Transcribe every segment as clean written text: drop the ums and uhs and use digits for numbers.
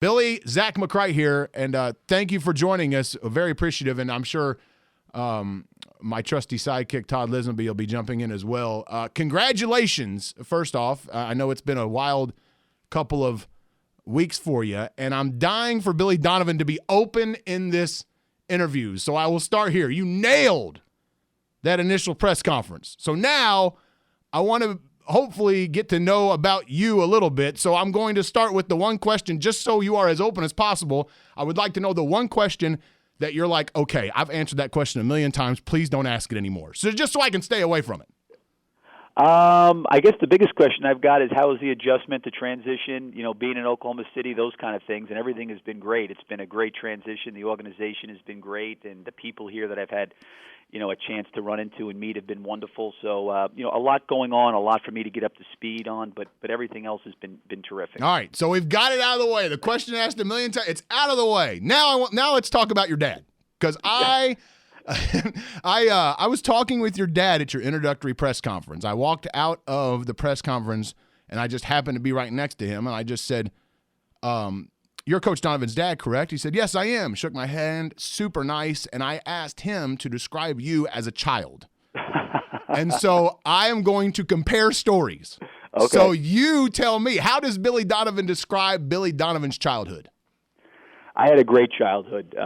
Billy, Zach McCrite here, and thank you for joining us. Very appreciative, and I'm sure my trusty sidekick, Todd Lisenbee, will be jumping in as well. Congratulations, first off. I know it's been a wild couple of weeks for you, and I'm dying for Billy Donovan to be open in this interview. So I will start here. You nailed that initial press conference. So now I want to hopefully get to know about you a little bit. So I'm going to start with the one question, just so you are as open as possible. I would like to know the one question that you're like, okay, I've answered that question a million times. Please don't ask it anymore. So just so I can stay away from it. I guess the biggest question I've got is how is the adjustment to transition, being in Oklahoma City, those kind of things, and everything has been great. It's been a great transition. The organization has been great, and the people here that I've had, a chance to run into and meet have been wonderful. So, a lot going on, a lot for me to get up to speed on, but everything else has been terrific. All right, so we've got it out of the way. The question asked a million times, it's out of the way. Now let's talk about your dad, because I was talking with your dad at your introductory press conference. I walked out of the press conference, and I just happened to be right next to him, and I just said, you're Coach Donovan's dad, correct? He said, yes, I am. Shook my hand, super nice, and I asked him to describe you as a child. And so I am going to compare stories. Okay. So you tell me, how does Billy Donovan describe Billy Donovan's childhood? I had a great childhood.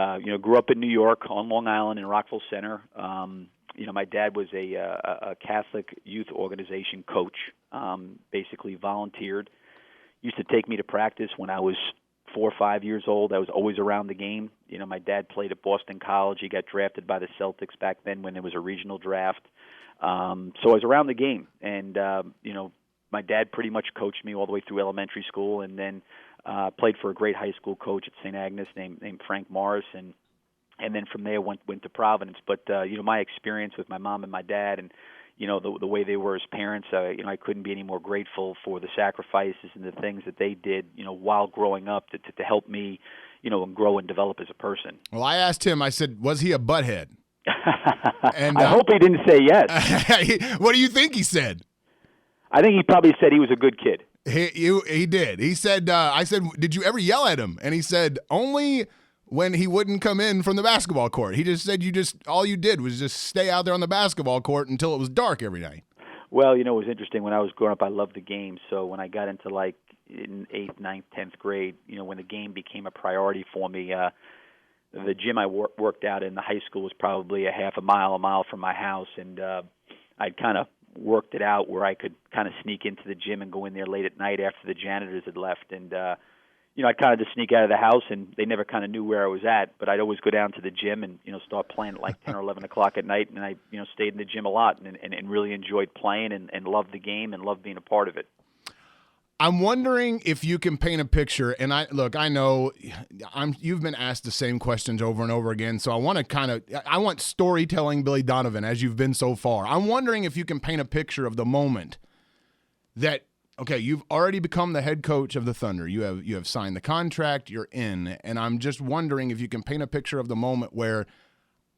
Grew up in New York on Long Island in Rockville Center. My dad was a Catholic youth organization coach, basically volunteered. Used to take me to practice when I was 4 or 5 years old. I was always around the game. My dad played at Boston College. He got drafted by the Celtics back then when there was a regional draft. So I was around the game. And, my dad pretty much coached me all the way through elementary school, and then played for a great high school coach at St. Agnes named Frank Morris, and then from there went to Providence. But my experience with my mom and my dad, and the way they were as parents, I couldn't be any more grateful for the sacrifices and the things that they did, while growing up to help me, and grow and develop as a person. Well, I asked him. I said, was he a butthead? And I hope he didn't say yes. What do you think he said? I think he probably said he was a good kid. He did. He said, I said, did you ever yell at him? And he said, only when he wouldn't come in from the basketball court. He just said all you did was just stay out there on the basketball court until it was dark every night. Well, it was interesting. When I was growing up, I loved the game. So when I got into in 8th, 9th, 10th grade, when the game became a priority for me, the gym I worked out in the high school was probably a mile from my house. And I'd kind of worked it out where I could kind of sneak into the gym and go in there late at night after the janitors had left. And, I'd kind of just sneak out of the house, and they never kind of knew where I was at. But I'd always go down to the gym and, start playing at 10 or 11 o'clock at night. And I, stayed in the gym a lot and really enjoyed playing and loved the game and loved being a part of it. I'm wondering if you can paint a picture, and I know you've been asked the same questions over and over again, so I want storytelling Billy Donovan as you've been so far. I'm wondering if you can paint a picture of the moment that, okay, you've already become the head coach of the Thunder. You have signed the contract, you're in, and I'm just wondering if you can paint a picture of the moment where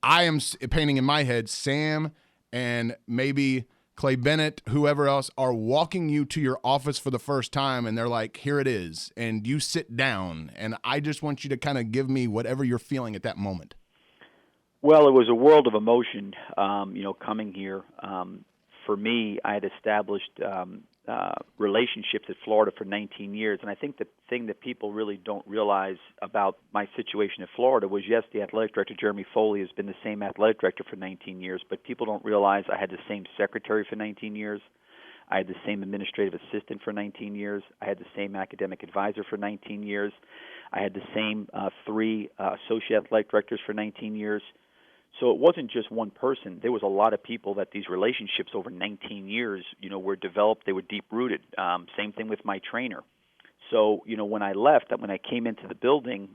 I am painting in my head Sam and maybe Clay Bennett, whoever else, are walking you to your office for the first time, and they're like, here it is, and you sit down, and I just want you to kind of give me whatever you're feeling at that moment. Well, it was a world of emotion, coming here. For me, I had established relationships at Florida for 19 years, and I think the thing that people really don't realize about my situation at Florida was, yes, the athletic director, Jeremy Foley, has been the same athletic director for 19 years, but people don't realize I had the same secretary for 19 years. I had the same administrative assistant for 19 years. I had the same academic advisor for 19 years. I had the same 3 associate athletic directors for 19 years. So it wasn't just one person. There was a lot of people that these relationships over 19 years, were developed. They were deep-rooted. Same thing with my trainer. So, when I left, when I came into the building,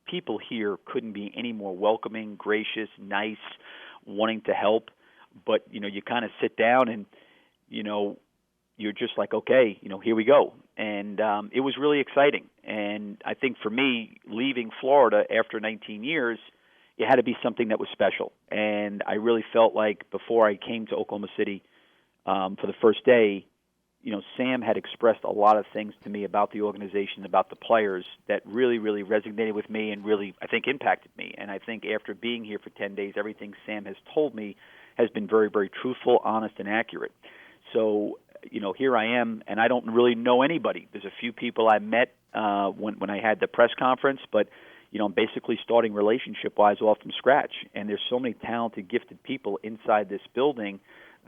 people here couldn't be any more welcoming, gracious, nice, wanting to help. But, you kind of sit down and, you're just like, okay, here we go. And it was really exciting. And I think for me, leaving Florida after 19 years, it had to be something that was special. And I really felt like before I came to Oklahoma City for the first day, Sam had expressed a lot of things to me about the organization, about the players that really, really resonated with me and really, I think, impacted me. And I think after being here for 10 days, everything Sam has told me has been very, very truthful, honest, and accurate. So, here I am, and I don't really know anybody. There's a few people I met when I had the press conference, but I'm basically starting relationship-wise off from scratch. And there's so many talented, gifted people inside this building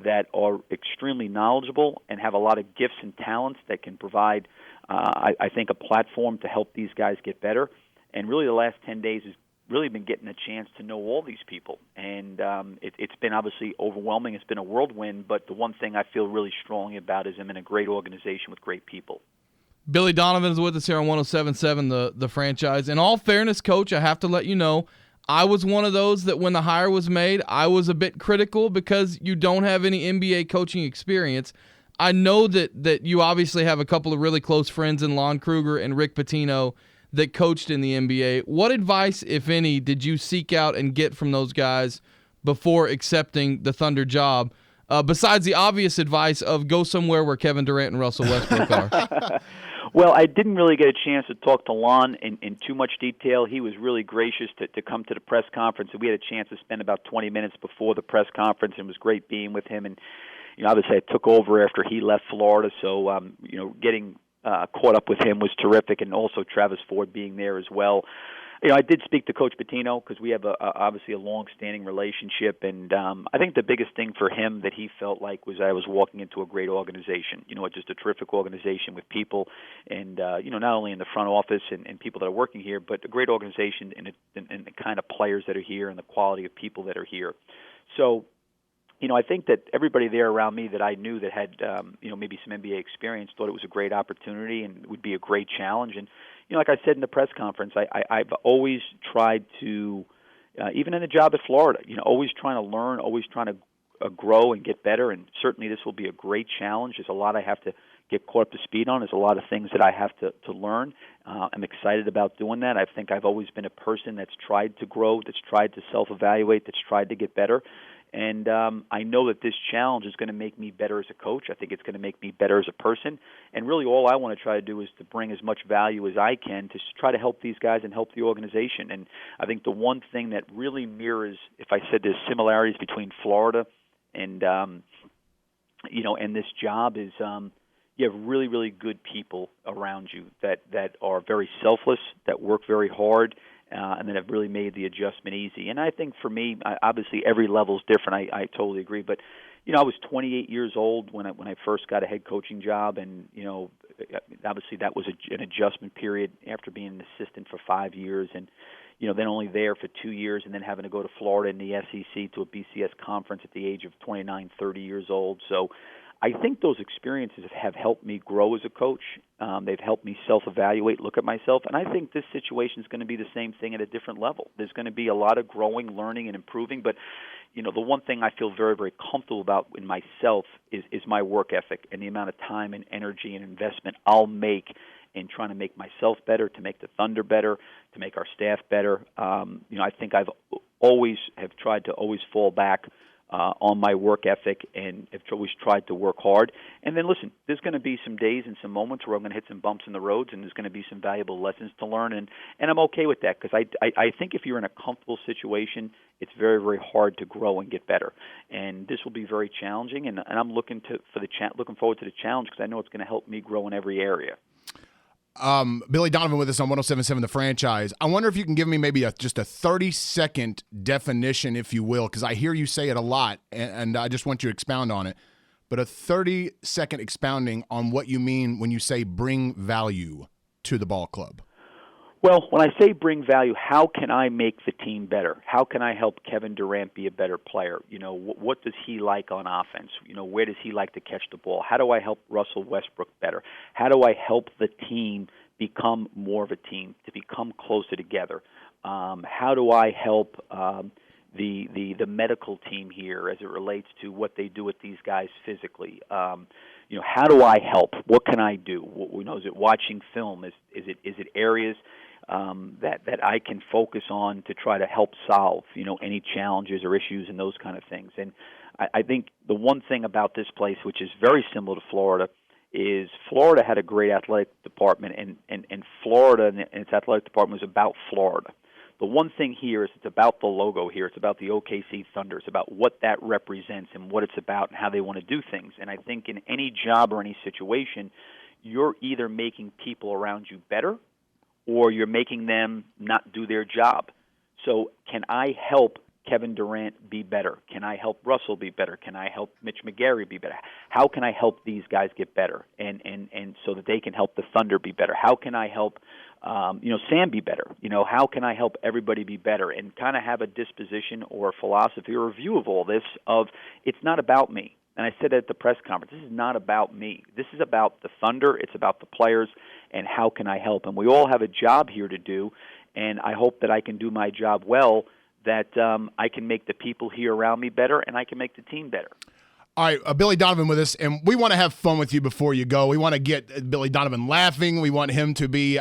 that are extremely knowledgeable and have a lot of gifts and talents that can provide, I think, a platform to help these guys get better. And really the last 10 days has really been getting a chance to know all these people. And it's been obviously overwhelming. It's been a whirlwind, but the one thing I feel really strongly about is I'm in a great organization with great people. Billy Donovan is with us here on 107.7, the franchise. In all fairness, Coach, I have to let you know, I was one of those that when the hire was made, I was a bit critical because you don't have any NBA coaching experience. I know that you obviously have a couple of really close friends in Lon Kruger and Rick Pitino that coached in the NBA. What advice, if any, did you seek out and get from those guys before accepting the Thunder job, besides the obvious advice of go somewhere where Kevin Durant and Russell Westbrook are? Well, I didn't really get a chance to talk to Lon in too much detail. He was really gracious to come to the press conference, and we had a chance to spend about 20 minutes before the press conference, and it was great being with him. And obviously I took over after he left Florida, so getting caught up with him was terrific, and also Travis Ford being there as well. I did speak to Coach Pitino because we have obviously a long-standing relationship, and I think the biggest thing for him that he felt like was I was walking into a great organization, just a terrific organization with people, and not only in the front office and people that are working here, but a great organization and the kind of players that are here and the quality of people that are here. So, I think that everybody there around me that I knew that had, maybe some NBA experience thought it was a great opportunity and would be a great challenge. And, like I said in the press conference, I've always tried to, even in the job at Florida, always trying to learn, always trying to grow and get better. And certainly this will be a great challenge. There's a lot I have to get caught up to speed on. There's a lot of things that I have to learn. I'm excited about doing that. I think I've always been a person that's tried to grow, that's tried to self-evaluate, that's tried to get better. And I know that this challenge is going to make me better as a coach. I think it's going to make me better as a person. And really all I want to try to do is to bring as much value as I can to try to help these guys and help the organization. And I think the one thing that really mirrors, if I said there's similarities between Florida and, and this job is you have really, really good people around you that are very selfless, that work very hard, and that have really made the adjustment easy. And I think for me, obviously every level is different. I totally agree. But, I was 28 years old when I first got a head coaching job, and, obviously that was an adjustment period after being an assistant for 5 years and, then only there for 2 years and then having to go to Florida in the SEC to a BCS conference at the age of 29, 30 years old. So I think those experiences have helped me grow as a coach. They've helped me self-evaluate, look at myself, and I think this situation is going to be the same thing at a different level. There's going to be a lot of growing, learning, and improving, but the one thing I feel very, very comfortable about in myself is my work ethic and the amount of time and energy and investment I'll make in trying to make myself better, to make the Thunder better, to make our staff better. I think I've always have tried to always fall back on my work ethic and have always tried to work hard. And then, listen, there's going to be some days and some moments where I'm going to hit some bumps in the roads, and there's going to be some valuable lessons to learn, and I'm okay with that because I think if you're in a comfortable situation, it's very, very hard to grow and get better. And this will be very challenging, and I'm looking forward to the challenge because I know it's going to help me grow in every area. Billy Donovan with us on 107.7 The Franchise. I wonder if you can give me maybe just a 30-second definition, if you will, because I hear you say it a lot, and I just want you to expound on it. But a 30-second expounding on what you mean when you say bring value to the ball club. Well, when I say bring value, how can I make the team better? How can I help Kevin Durant be a better player? What does he like on offense? Where does he like to catch the ball? How do I help Russell Westbrook better? How do I help the team become more of a team, to become closer together? How do I help the medical team here as it relates to what they do with these guys physically? How do I help? What can I do? Is it watching film? Is it areas that I can focus on to try to help solve, any challenges or issues and those kind of things. And I think the one thing about this place, which is very similar to Florida, is Florida had a great athletic department, and Florida and its athletic department was about Florida. The one thing here is it's about the logo here. It's about the OKC Thunder. It's about what that represents and what it's about and how they want to do things. And I think in any job or any situation, you're either making people around you better or you're making them not do their job. So can I help Kevin Durant be better? Can I help Russell be better? Can I help Mitch McGary be better? How can I help these guys get better and so that they can help the Thunder be better? How can I help Sam be better? How can I help everybody be better? And kind of have a disposition or a philosophy or a view of all this of it's not about me. And I said at the press conference, this is not about me. This is about the Thunder. It's about the players and how can I help? And we all have a job here to do, and I hope that I can do my job well, that I can make the people here around me better, and I can make the team better. All right, Billy Donovan with us, and we want to have fun with you before you go. We want to get Billy Donovan laughing. We want him to be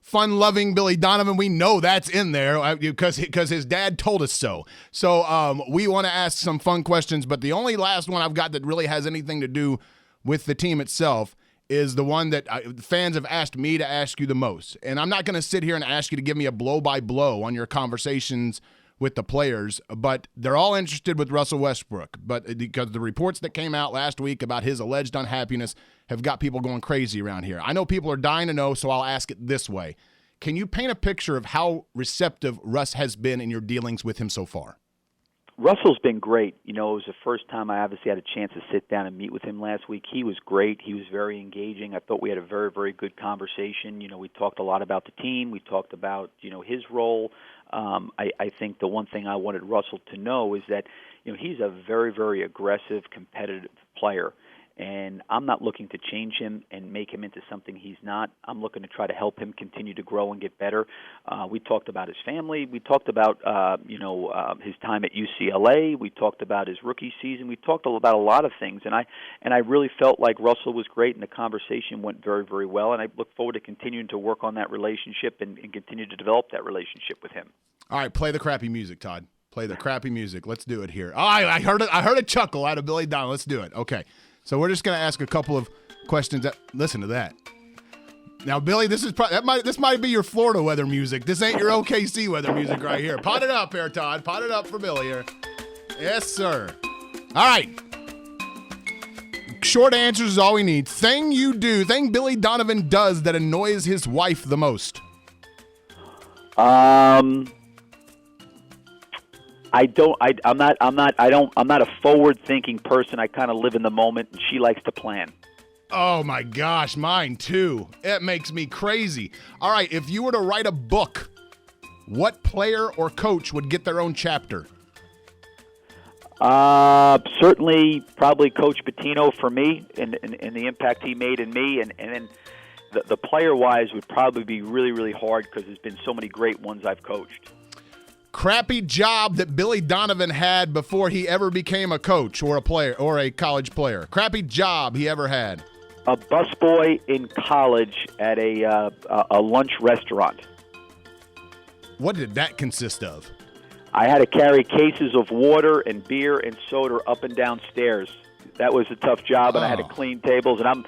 fun-loving Billy Donovan. We know that's in there because his dad told us so. So we want to ask some fun questions, but the only last one I've got that really has anything to do with the team itself is the one that fans have asked me to ask you the most. And I'm not going to sit here and ask you to give me a blow-by-blow on your conversations with the players, but they're all interested with Russell Westbrook. But because the reports that came out last week about his alleged unhappiness have got people going crazy around here. I know people are dying to know, so I'll ask it this way. Can you paint a picture of how receptive Russ has been in your dealings with him so far? Russell's been great. It was the first time I obviously had a chance to sit down and meet with him last week. He was great. He was very engaging. I thought we had a very, very good conversation. We talked a lot about the team. We talked about, his role. I think the one thing I wanted Russell to know is that, he's a very, very aggressive, competitive player. And I'm not looking to change him and make him into something he's not. I'm looking to try to help him continue to grow and get better. We talked about his family. We talked about, his time at UCLA. We talked about his rookie season. We talked about a lot of things. And I really felt like Russell was great, and the conversation went very, very well. And I look forward to continuing to work on that relationship and continue to develop that relationship with him. All right, play the crappy music, Todd. Play the crappy music. Let's do it here. Oh, I heard it. I heard a chuckle out of Billy Donovan. Let's do it. Okay. So we're just going to ask a couple of questions. Listen to that. Now, Billy, this might be your Florida weather music. This ain't your OKC weather music right here. Pot it up here, Todd. Pot it up for Billy here. Yes, sir. All right. Short answers is all we need. Thing Billy Donovan does that annoys his wife the most. I'm not a forward-thinking person. I kind of live in the moment, and she likes to plan. Oh my gosh, mine too. It makes me crazy. All right, if you were to write a book, what player or coach would get their own chapter? Certainly, probably Coach Pitino for me, and the impact he made in me, and then the player-wise would probably be really, really hard because there's been so many great ones I've coached. Crappy job that Billy Donovan had before he ever became a coach or a player or a college player. Crappy job he ever had. A busboy in college at a lunch restaurant. What did that consist of? I had to carry cases of water and beer and soda up and down stairs. That was a tough job, and I had to clean tables. And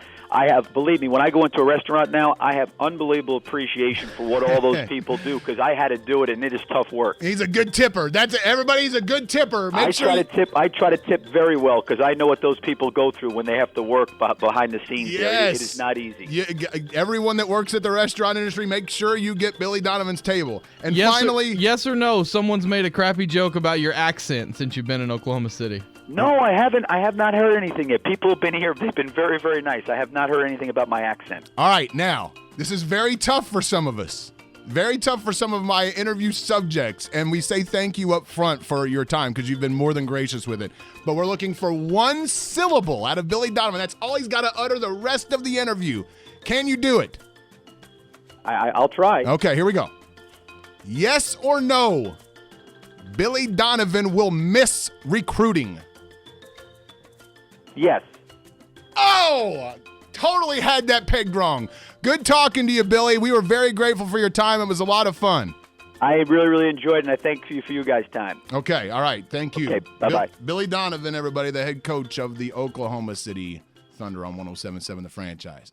believe me, when I go into a restaurant now, I have unbelievable appreciation for what all those people do because I had to do it, and it is tough work. He's a good tipper. Everybody's a good tipper. I try to tip very well because I know what those people go through when they have to work behind the scenes. Yes. It is not easy. Everyone that works at the restaurant industry, make sure you get Billy Donovan's table. And finally, yes or no, someone's made a crappy joke about your accent since you've been in Oklahoma City. No, I haven't. I have not heard anything yet. People have been here. They've been very, very nice. I have not heard anything about my accent. All right, now, this is very tough for some of us. Very tough for some of my interview subjects, and we say thank you up front for your time because you've been more than gracious with it. But we're looking for one syllable out of Billy Donovan. That's all he's got to utter the rest of the interview. Can you do it? I'll try. Okay, here we go. Yes or no, Billy Donovan will miss recruiting? Yes. Oh, totally had that pegged wrong. Good talking to you, Billy. We were very grateful for your time. It was a lot of fun. I really, really enjoyed it, and I thank you for you guys' time. Okay, all right. Thank you. Okay, bye-bye. Billy Donovan, everybody, the head coach of the Oklahoma City Thunder on 107.7 The Franchise.